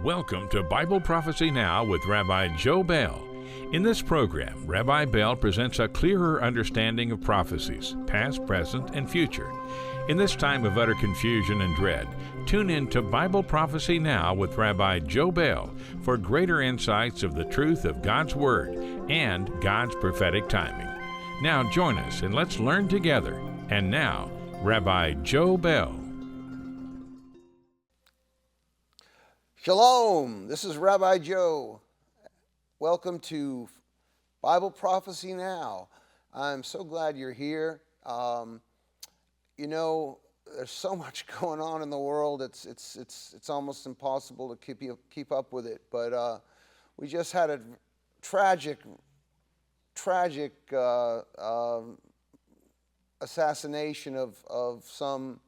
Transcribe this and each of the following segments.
Welcome to Bible Prophecy Now with Rabbi Joe Bell. In this program, Rabbi Bell presents a clearer understanding of prophecies, past, present, and future. In this time of utter confusion and dread, tune in to Bible Prophecy Now with Rabbi Joe Bell for greater insights of the truth of God's Word and God's prophetic timing. Now join us and let's learn together. And now, Rabbi Joe Bell. Shalom, this is Rabbi Joe. Welcome to Bible Prophecy Now. I'm so glad you're here. There's so much going on in the world. It's almost impossible to keep up with it. But we just had a tragic assassination of some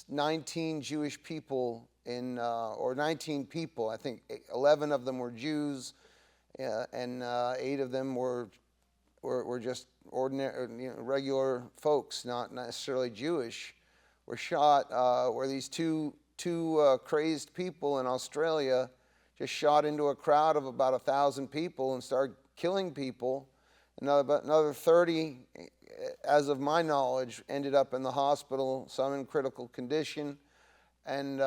19 Jewish people or 19 people. I think 11 of them were Jews, and 8 of them were just ordinary, regular folks, not necessarily Jewish. Were shot. Where these two crazed people in Australia just shot into a crowd of about 1,000 people and started killing people. Another 30, as of my knowledge, ended up in the hospital, some in critical condition. And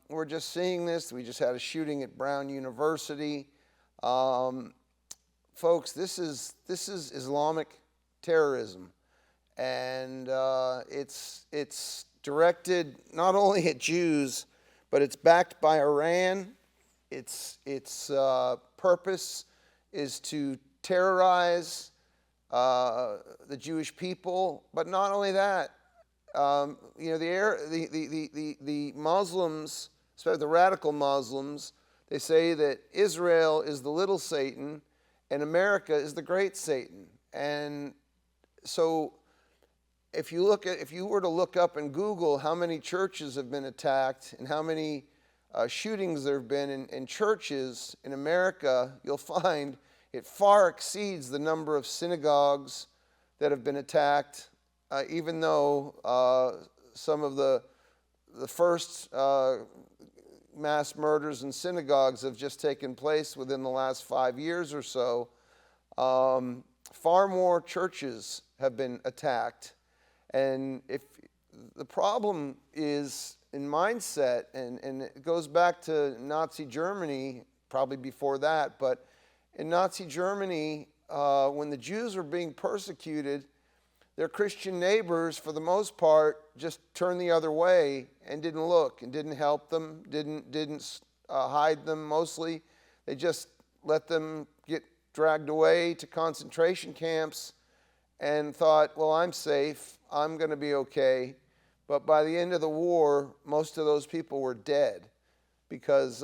we're just seeing this. We just had a shooting at Brown University. Folks, this is Islamic terrorism. And it's directed not only at Jews, but it's backed by Iran. Its purpose is to terrorize the Jewish people, but not only that. The Muslims, especially the radical Muslims, they say that Israel is the little Satan and America is the great Satan. And so, if you were to look up in Google how many churches have been attacked and how many shootings there have been in churches in America, you'll find it far exceeds the number of synagogues that have been attacked, even though some of the first mass murders in synagogues have just taken place within the last 5 years or so. Far more churches have been attacked. And if the problem is in mindset, and it goes back to Nazi Germany, probably before that, but in Nazi Germany, when the Jews were being persecuted, their Christian neighbors, for the most part, just turned the other way and didn't look and didn't help them, didn't hide them mostly. They just let them get dragged away to concentration camps and thought, well, I'm safe, I'm going to be okay. But by the end of the war, most of those people were dead because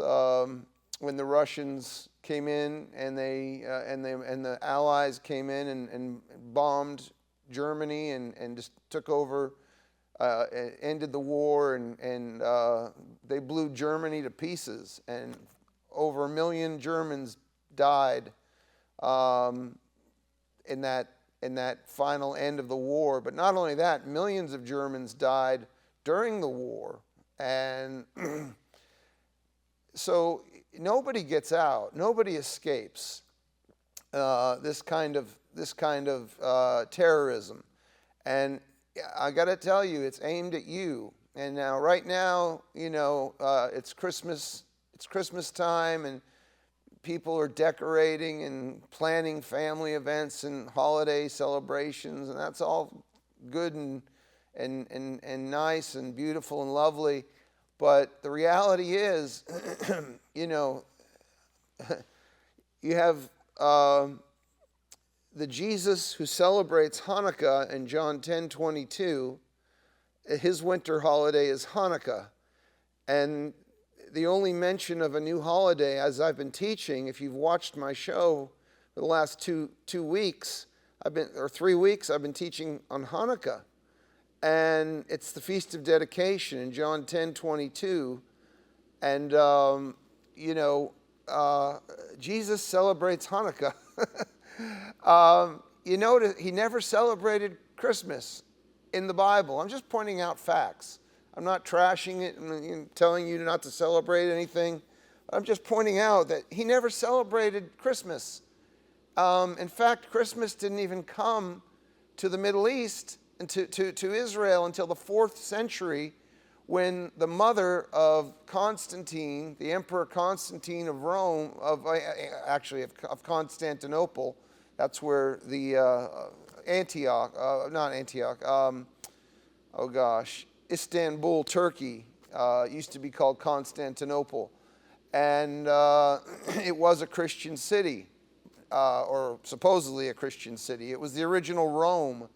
when the Russians came in and the Allies came in and bombed Germany and just took over, ended the war, and they blew Germany to pieces, and over 1 million Germans died in that final end of the war. But not only that, millions of Germans died during the war, and so nobody gets out, nobody escapes this kind of terrorism. And I got to tell you, it's aimed at you. And now, right now, it's Christmas time, and people are decorating and planning family events and holiday celebrations, and that's all good and nice and beautiful and lovely. But the reality is, you have the Jesus who celebrates Hanukkah in John 10:22. His winter holiday is Hanukkah. And the only mention of a new holiday, as I've been teaching, if you've watched my show for the last two weeks, 3 weeks, I've been teaching on Hanukkah. And it's the Feast of Dedication in John 10:22. And, Jesus celebrates Hanukkah. Notice he never celebrated Christmas in the Bible. I'm just pointing out facts. I'm not trashing it and telling you not to celebrate anything. I'm just pointing out that he never celebrated Christmas. In fact, Christmas didn't even come to the Middle East and to Israel until the 4th century, when the mother of Constantine, the Emperor Constantine of Rome, of Constantinople, that's where the Istanbul, Turkey, used to be called Constantinople. And it was a Christian city, or supposedly a Christian city. It was the original Rome,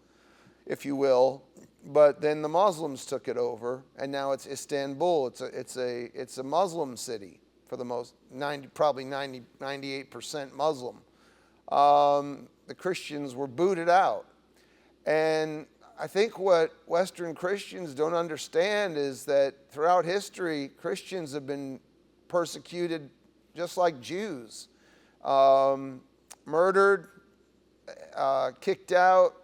if you will. But then the Muslims took it over, and now it's Istanbul. It's a Muslim city for the most, 98% Muslim. The Christians were booted out. And I think what Western Christians don't understand is that throughout history, Christians have been persecuted just like Jews. Murdered, kicked out,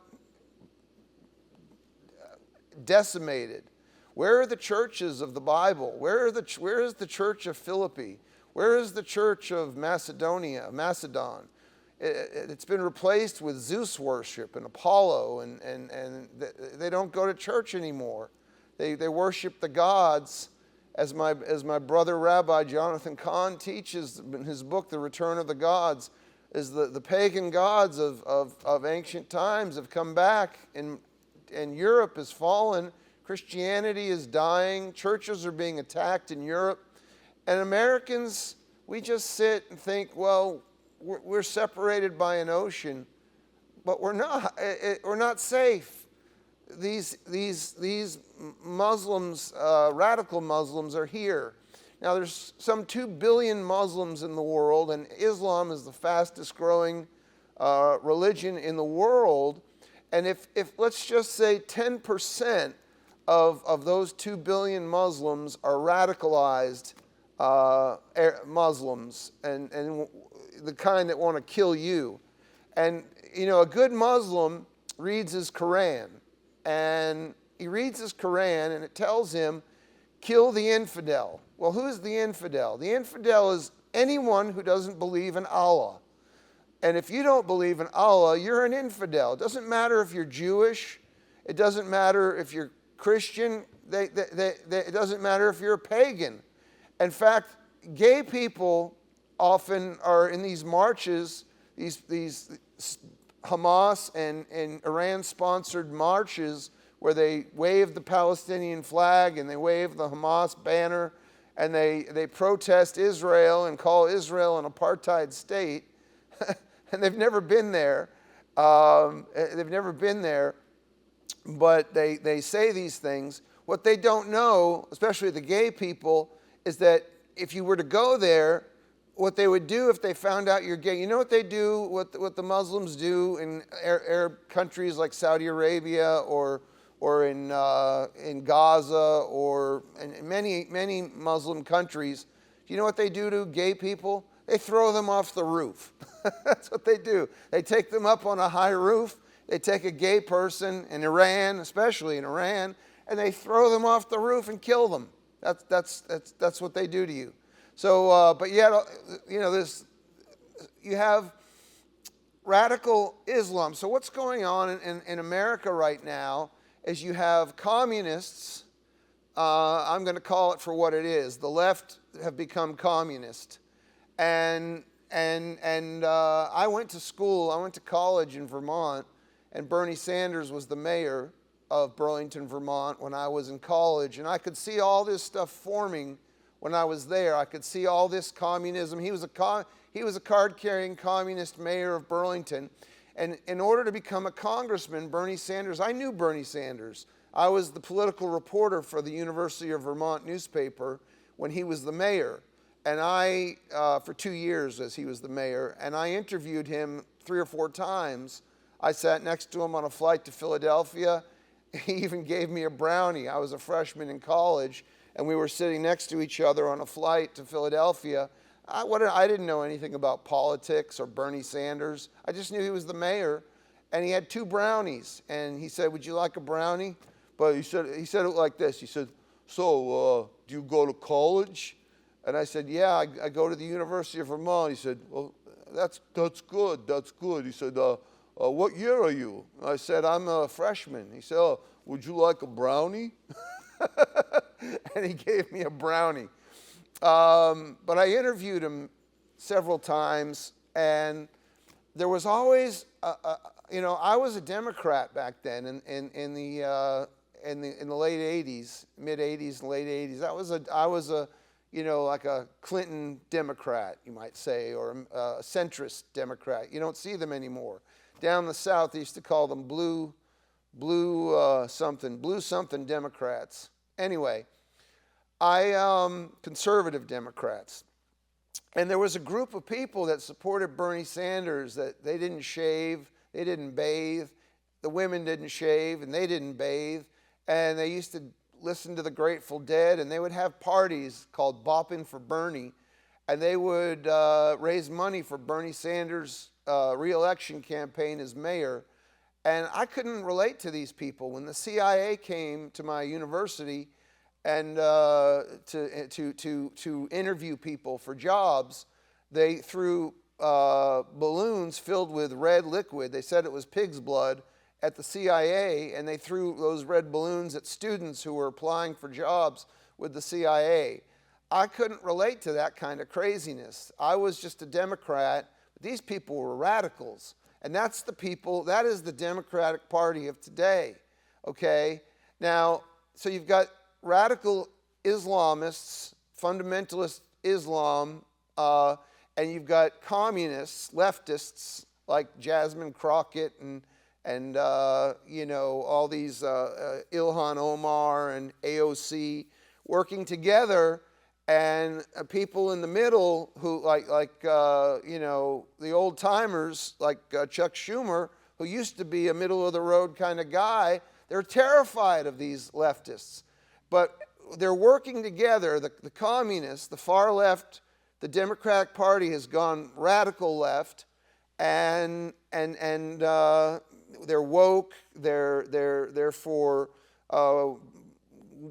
decimated. Where are the churches of the Bible? Where is the church of Philippi? Where is the church of Macedon? It's been replaced with Zeus worship and Apollo, and they don't go to church anymore. They worship the gods, as my brother Rabbi Jonathan Kahn teaches in his book, The Return of the Gods, is the pagan gods of ancient times have come back, and Europe has fallen. Christianity is dying. Churches are being attacked in Europe. And Americans, we just sit and think, well, we're separated by an ocean, but we're not. We're not safe. These Muslims, radical Muslims, are here. Now, there's some 2 billion Muslims in the world, and Islam is the fastest growing religion in the world. And if let's just say 10% of those 2 billion Muslims are radicalized Muslims, and the kind that want to kill you. And, a good Muslim reads his Quran. And he reads his Quran, and it tells him, kill the infidel. Well, who is the infidel? The infidel is anyone who doesn't believe in Allah. And if you don't believe in Allah, you're an infidel. It doesn't matter if you're Jewish. It doesn't matter if you're Christian. It doesn't matter if you're a pagan. In fact, gay people often are in these marches, these Hamas and Iran-sponsored marches, where they wave the Palestinian flag and they wave the Hamas banner, and they protest Israel and call Israel an apartheid state. And they've never been there. But they say these things. What they don't know, especially the gay people, is that if you were to go there, what they would do if they found out you're gay, you know what they do, what the Muslims do in Arab countries like Saudi Arabia or in Gaza or in many Muslim countries. Do you know what they do to gay people? They throw them off the roof. That's what they do. They take them up on a high roof. They take a gay person in Iran, especially in Iran, and they throw them off the roof and kill them. That's what they do to you. So, but yet, you have radical Islam. So what's going on in America right now is you have communists. I'm going to call it for what it is. The left have become communist. And I went to college in Vermont, and Bernie Sanders was the mayor of Burlington, Vermont when I was in college. And I could see all this stuff forming when I was there. I could see all this communism. He was a card-carrying communist mayor of Burlington. And in order to become a congressman, Bernie Sanders, I knew Bernie Sanders. I was the political reporter for the University of Vermont newspaper when he was the mayor. And for 2 years as he was the mayor, and I interviewed him 3 or 4 times. I sat next to him on a flight to Philadelphia. He even gave me a brownie. I was a freshman in college, and we were sitting next to each other on a flight to Philadelphia. I didn't know anything about politics or Bernie Sanders. I just knew he was the mayor, and he had 2 brownies. And he said, "Would you like a brownie?" But he said it like this. He said, so do you go to college? And I said, yeah, I go to the University of Vermont. He said, well, that's good, that's good. He said, what year are you? I said, I'm a freshman. He said, oh, would you like a brownie? And he gave me a brownie. But I interviewed him several times, and there was always, I was a Democrat back then in the late '80s, mid '80s and late '80s. I was a like a Clinton Democrat, you might say, or a centrist Democrat. You don't see them anymore. Down the South, they used to call them blue something Democrats. Anyway, conservative Democrats. And there was a group of people that supported Bernie Sanders that they didn't shave, they didn't bathe, the women didn't shave, and they didn't bathe, and they used to listen to the Grateful Dead, and they would have parties called Bopping for Bernie, and they would raise money for Bernie Sanders' re-election campaign as mayor. And I couldn't relate to these people. When the CIA came to my university and to interview people for jobs, they threw balloons filled with red liquid. They said it was pig's blood at the CIA, and they threw those red balloons at students who were applying for jobs with the CIA. I couldn't relate to that kind of craziness. I was just a Democrat. These people were radicals. And that is the Democratic Party of today, okay? Now, so you've got radical Islamists, fundamentalist Islam, and you've got communists, leftists, like Jasmine Crockett and all these Ilhan Omar and AOC working together, and people in the middle who like the old timers like Chuck Schumer, who used to be a middle of the road kind of guy. They're terrified of these leftists, but they're working together. The communists, the far left, the Democratic Party has gone radical left, and they're woke. They're for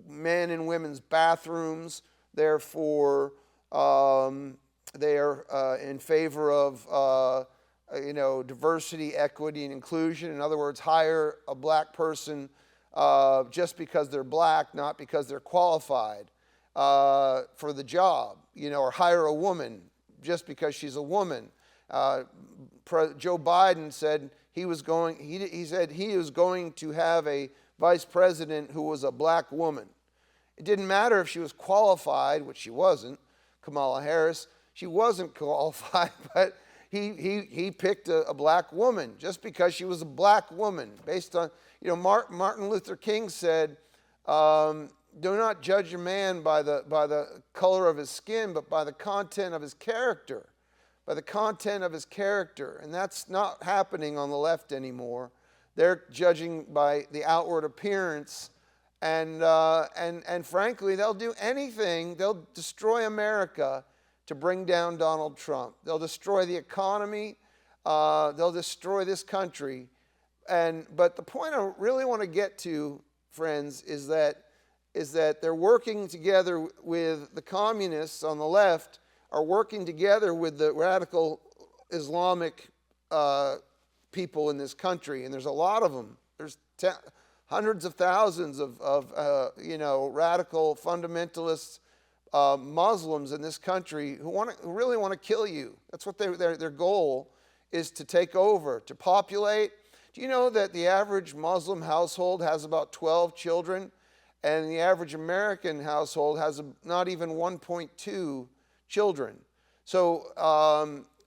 men and women's bathrooms. Therefore, they are in favor of diversity, equity, and inclusion. In other words, hire a black person just because they're black, not because they're qualified for the job. Or hire a woman just because she's a woman. Joe Biden said he was going to have a vice president who was a black woman. It didn't matter if she was qualified, which she wasn't. Kamala Harris, she wasn't qualified, but he picked a black woman just because she was a black woman. Based on, Martin Luther King said, "Do not judge a man by the color of his skin, but by the content of his character." By the content of his character, and that's not happening on the left anymore. They're judging by the outward appearance. And frankly, they'll do anything. They'll destroy America to bring down Donald Trump. They'll destroy the economy. They'll destroy this country. But the point I really want to get to, friends, is that they're working together with the communists on the left, are working together with the radical Islamic people in this country, and there's a lot of them. There's hundreds of thousands of radical fundamentalists, Muslims in this country who really want to kill you. That's what their goal is, to take over, to populate. Do you know that the average Muslim household has about 12 children, and the average American household has not even 1.2 children? So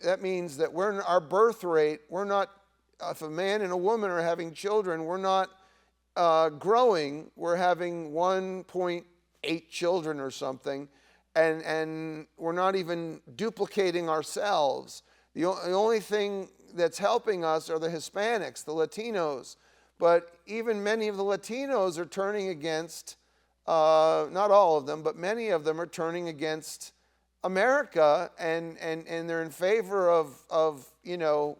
that means that our birth rate, we're not, if a man and a woman are having children, we're not growing. We're having 1.8 children or something, and we're not even duplicating ourselves. The only thing that's helping us are the Hispanics, the Latinos. But even many of the Latinos are turning against, not all of them, but many of them are turning against America, and they're in favor of you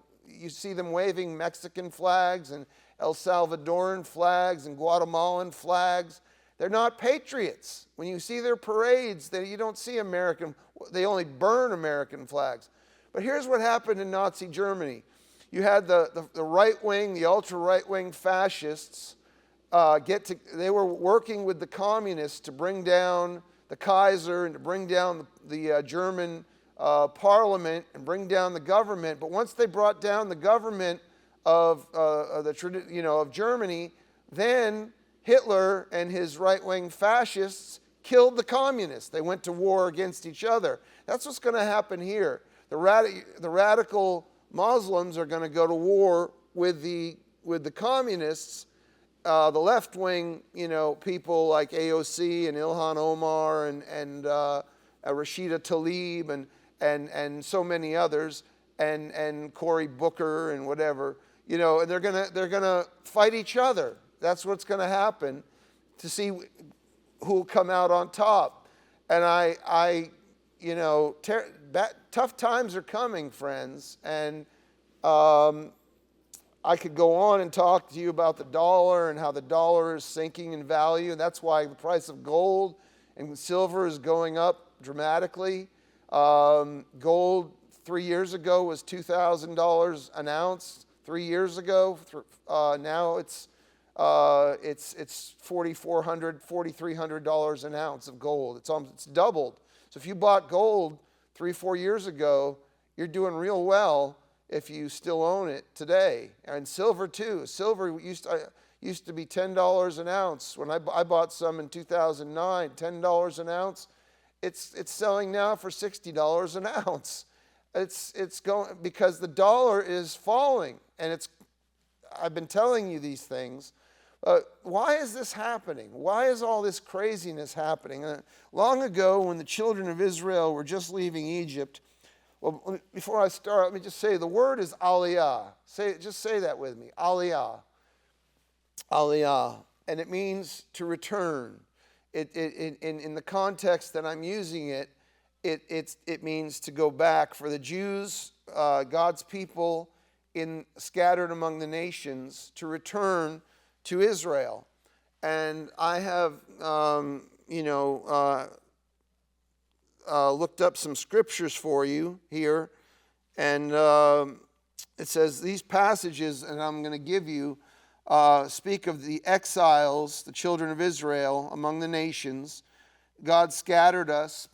see them waving Mexican flags and El Salvadoran flags and Guatemalan flags. They're not patriots. When you see their parades, you don't see American, they only burn American flags. But here's what happened in Nazi Germany. You had the right wing, the ultra right wing fascists they were working with the communists to bring down the Kaiser and to bring down the German parliament and bring down the government. But once they brought down the government of Germany, then Hitler and his right-wing fascists killed the communists. They went to war against each other. That's what's going to happen here. The radical Muslims are going to go to war with the communists. The left-wing, people like AOC and Ilhan Omar and Rashida Tlaib and so many others and Cory Booker and whatever, and they're gonna fight each other. That's what's going to happen to see who will come out on top. And tough times are coming, friends. And I could go on and talk to you about the dollar and how the dollar is sinking in value. And that's why the price of gold and silver is going up dramatically. Gold 3 years ago was $2,000 an ounce. 3 years ago, now it's $4,400, $4,300 an ounce of gold. It's doubled. So if you bought gold 3-4 years ago, you're doing real well if you still own it today. And silver too. Silver used to be $10 an ounce. When I bought some in 2009, $10 an ounce. It's selling now for $60 an ounce. It's going because the dollar is falling, and I've been telling you these things. Why is this happening? Why is all this craziness happening? Long ago, when the children of Israel were just leaving Egypt, well, before I start, let me just say the word is Aliyah. Just say that with me, Aliyah. Aliyah, and it means to return. In the context that I'm using it means to go back. For the Jews, God's people scattered among the nations, to return to Israel. And I have, looked up some scriptures for you here. And it says these passages, and I'm going to give you, speak of the exiles, the children of Israel, among the nations. God scattered us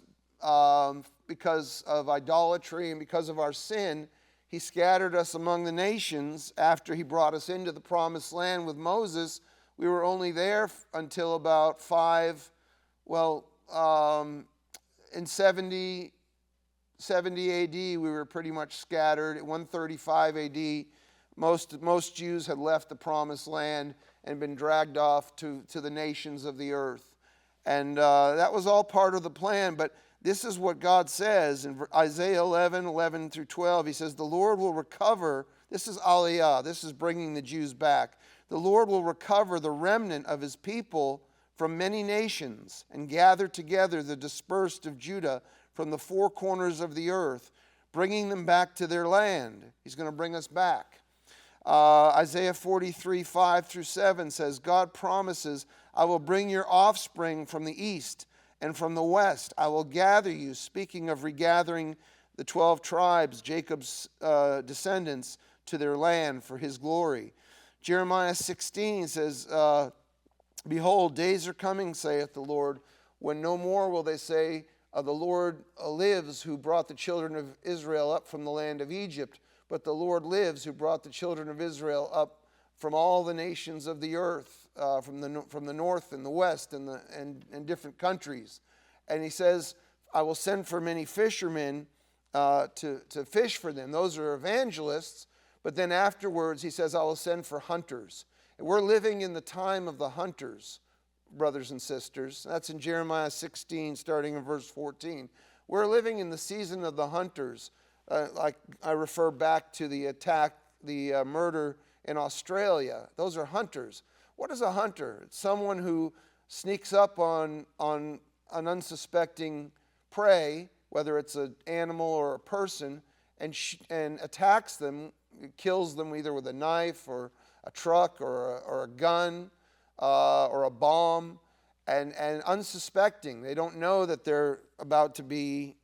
because of idolatry and because of our sin. He scattered us among the nations after he brought us into the promised land with Moses. We were only there until about in 70 AD, we were pretty much scattered. At 135 AD, most Jews had left the promised land and been dragged off to the nations of the earth. And that was all part of the plan, but this is what God says in Isaiah 11 through 12. He says, the Lord will recover. This is Aliyah. This is bringing the Jews back. The Lord will recover the remnant of his people from many nations and gather together the dispersed of Judah from the four corners of the earth, bringing them back to their land. He's going to bring us back. Isaiah 43, 5 through 7 says, God promises, I will bring your offspring from the east and from the west. I will gather you, speaking of regathering the 12 tribes, Jacob's descendants, to their land for his glory. Jeremiah 16 says, behold, days are coming, saith the Lord, when no more will they say, the Lord lives who brought the children of Israel up from the land of Egypt, but the Lord lives who brought the children of Israel up from all the nations of the earth, from the north and the west and different countries. And he says, I will send for many fishermen to fish for them. Those are evangelists. But then afterwards, he says, I will send for hunters. And we're living in the time of the hunters, brothers and sisters. That's in Jeremiah 16, starting in verse 14. We're living in the season of the hunters. Like I refer back to the murder in Australia. Those are hunters. What is a hunter? It's someone who sneaks up on an unsuspecting prey, whether it's an animal or a person, and attacks them, kills them either with a knife or a truck or a gun or a bomb. and unsuspecting. They don't know that they're about to be,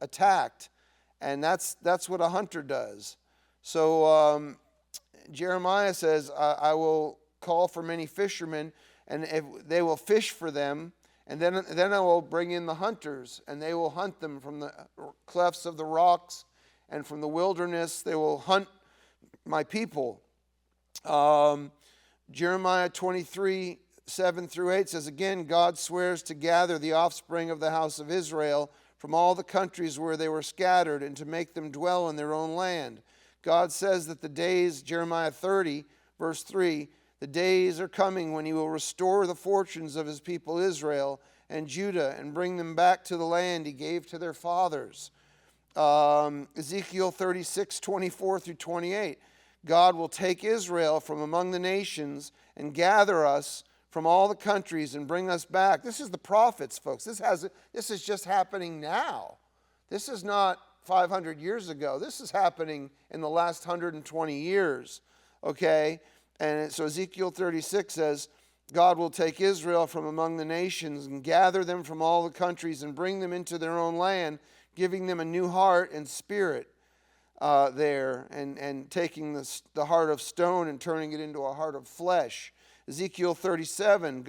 attacked. And that's what a hunter does. So Jeremiah says, I will call for many fishermen, and if they will fish for them, and then I will bring in the hunters, and they will hunt them from the clefts of the rocks and from the wilderness. They will hunt my people. Jeremiah 23, 7 through 8 says, again, God swears to gather the offspring of the house of Israel from all the countries where they were scattered, and to make them dwell in their own land. God says that the days, Jeremiah 30, verse 3, the days are coming when he will restore the fortunes of his people Israel and Judah, and bring them back to the land he gave to their fathers. Ezekiel 36, 24 through 28. God will take Israel from among the nations and gather us from all the countries and bring us back. This is the prophets, folks. This is just happening now. This is not 500 years ago. This is happening in the last 120 years. Okay? And so Ezekiel 36 says, God will take Israel from among the nations and gather them from all the countries and bring them into their own land, giving them a new heart and spirit there, and taking the heart of stone and turning it into a heart of flesh. Ezekiel 37,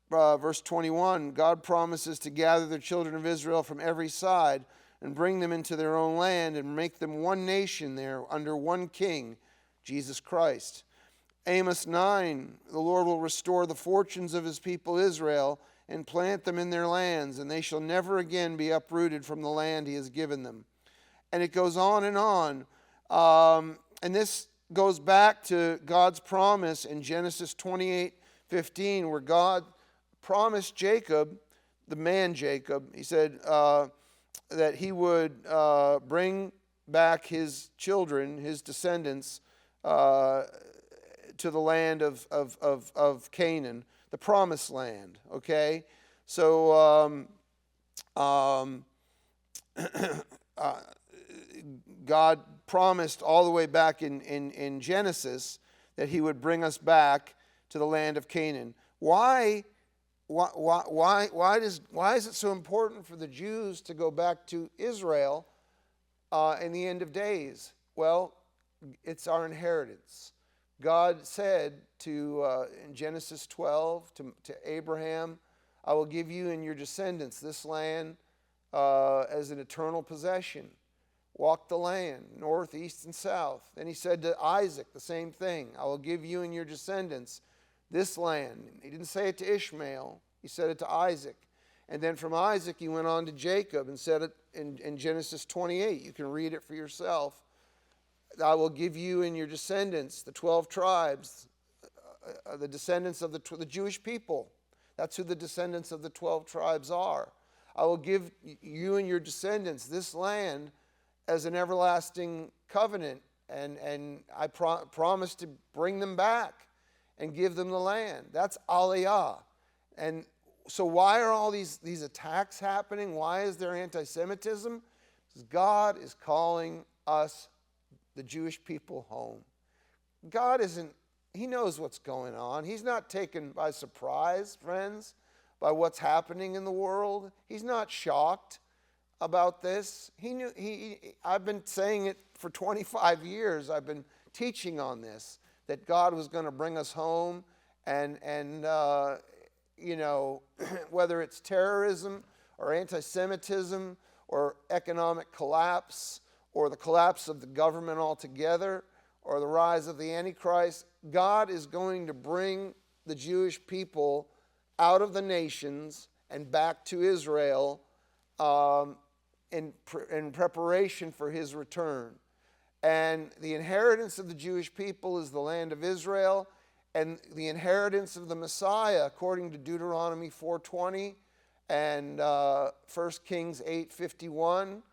verse 21, God promises to gather the children of Israel from every side and bring them into their own land and make them one nation there under one king, Jesus Christ. Amos 9, the Lord will restore the fortunes of his people Israel and plant them in their lands, and they shall never again be uprooted from the land he has given them. And it goes on and on. And this goes back to God's promise in Genesis 28:15, where God promised Jacob, the man Jacob, he said that he would bring back his children, his descendants, to the land of Canaan, the promised land. Okay? So God promised all the way back in Genesis that he would bring us back to the land of Canaan. Why is it so important for the Jews to go back to Israel in the end of days? Well, it's our inheritance. God said in Genesis 12 to Abraham, I will give you and your descendants this land as an eternal possession. Walk the land, north, east, and south. Then he said to Isaac the same thing. I will give you and your descendants this land. He didn't say it to Ishmael. He said it to Isaac. And then from Isaac he went on to Jacob and said it in Genesis 28. You can read it for yourself. I will give you and your descendants, the 12 tribes, the descendants of the Jewish people. That's who the descendants of the 12 tribes are. I will give you and your descendants this land as an everlasting covenant, and I promise to bring them back and give them the land. That's Aliyah. And so why are all these attacks happening? Why is there antisemitism? Because God is calling us, the Jewish people, home. God he knows what's going on. He's not taken by surprise, friends, by what's happening in the world. He's not shocked about this. I've been saying it for 25 years. I've been teaching on this, that God was going to bring us home, and whether it's terrorism or anti-Semitism or economic collapse or the collapse of the government altogether or the rise of the Antichrist, God is going to bring the Jewish people out of the nations and back to Israel in preparation for his return. And the inheritance of the Jewish people is the land of Israel, and the inheritance of the Messiah, according to Deuteronomy 4:20 and 1 Kings 8:51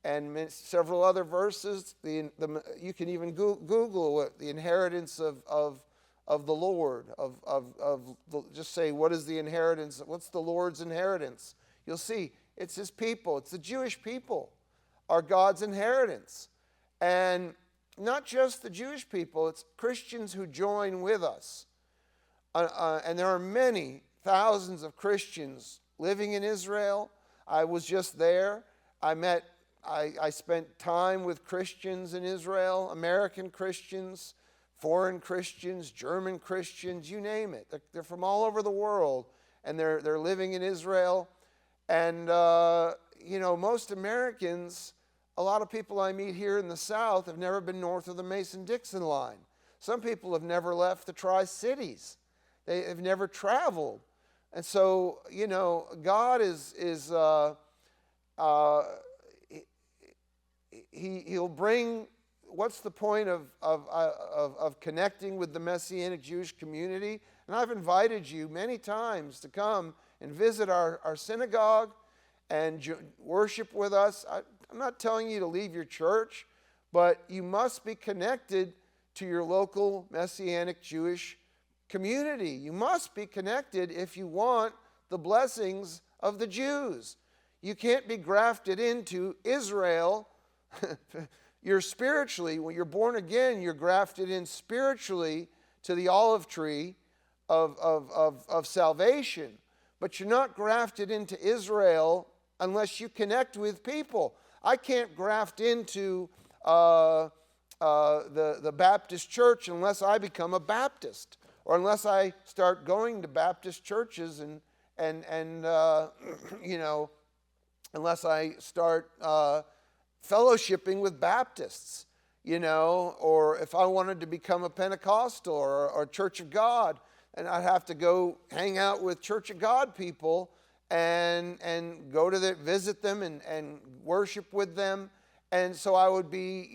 and several other verses. You can even Google what the inheritance of the Lord, just say, what is the inheritance? What's the Lord's inheritance? You'll see it's his people. It's the Jewish people are God's inheritance. And not just the Jewish people, it's Christians who join with us. And there are many thousands of Christians living in Israel. I was just there. I spent time with Christians in Israel, American Christians, foreign Christians, German Christians, you name it. They're from all over the world, and they're living in Israel. And, most Americans, a lot of people I meet here in the South have never been north of the Mason-Dixon line. Some people have never left the Tri-Cities. They have never traveled. And so, God He'll bring, what's the point of connecting with the Messianic Jewish community? And I've invited you many times to come and visit our synagogue and worship with us. I'm not telling you to leave your church, but you must be connected to your local Messianic Jewish community. You must be connected if you want the blessings of the Jews. You can't be grafted into Israel. You're spiritually, when you're born again, you're grafted in spiritually to the olive tree of salvation. But you're not grafted into Israel unless you connect with people. I can't graft into the Baptist church unless I become a Baptist, or unless I start going to Baptist churches and unless I start fellowshipping with Baptists, or if I wanted to become a Pentecostal or Church of God, and I'd have to go hang out with Church of God people and go to visit them and worship with them. And so I would be,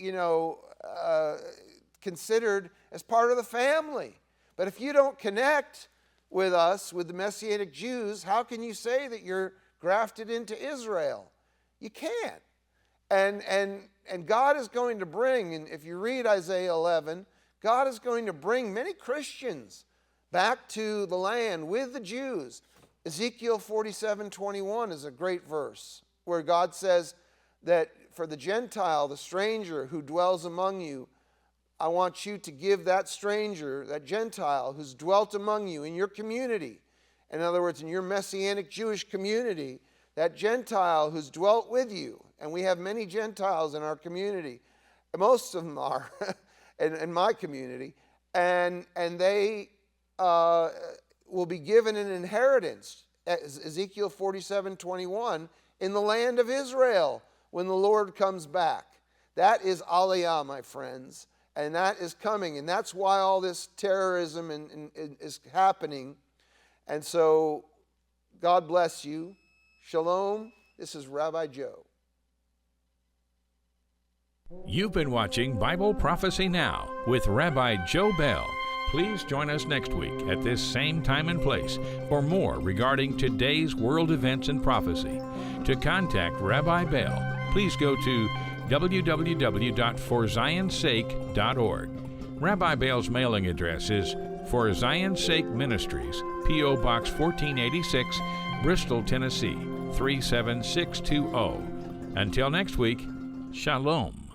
considered as part of the family. But if you don't connect with us, with the Messianic Jews, how can you say that you're grafted into Israel? You can't. And God is going to bring, and if you read Isaiah 11, God is going to bring many Christians back to the land with the Jews. Ezekiel 47:21 is a great verse where God says that for the Gentile, the stranger who dwells among you, I want you to give that stranger, that Gentile who's dwelt among you in your community, in other words, in your Messianic Jewish community, that Gentile who's dwelt with you, and we have many Gentiles in our community, most of them are in my community, and they will be given an inheritance, Ezekiel 47:21, in the land of Israel when the Lord comes back. That is Aliyah, my friends, and that is coming, and that's why all this terrorism is happening. And so, God bless you. Shalom. This is Rabbi Joe. You've been watching Bible Prophecy Now with Rabbi Joe Bell. Please join us next week at this same time and place for more regarding today's world events and prophecy. To contact Rabbi Bell, please go to www.forzionsake.org. Rabbi Bell's mailing address is For Zion's Sake Ministries, P.O. Box 1486, Bristol, Tennessee 37620. Until next week, Shalom.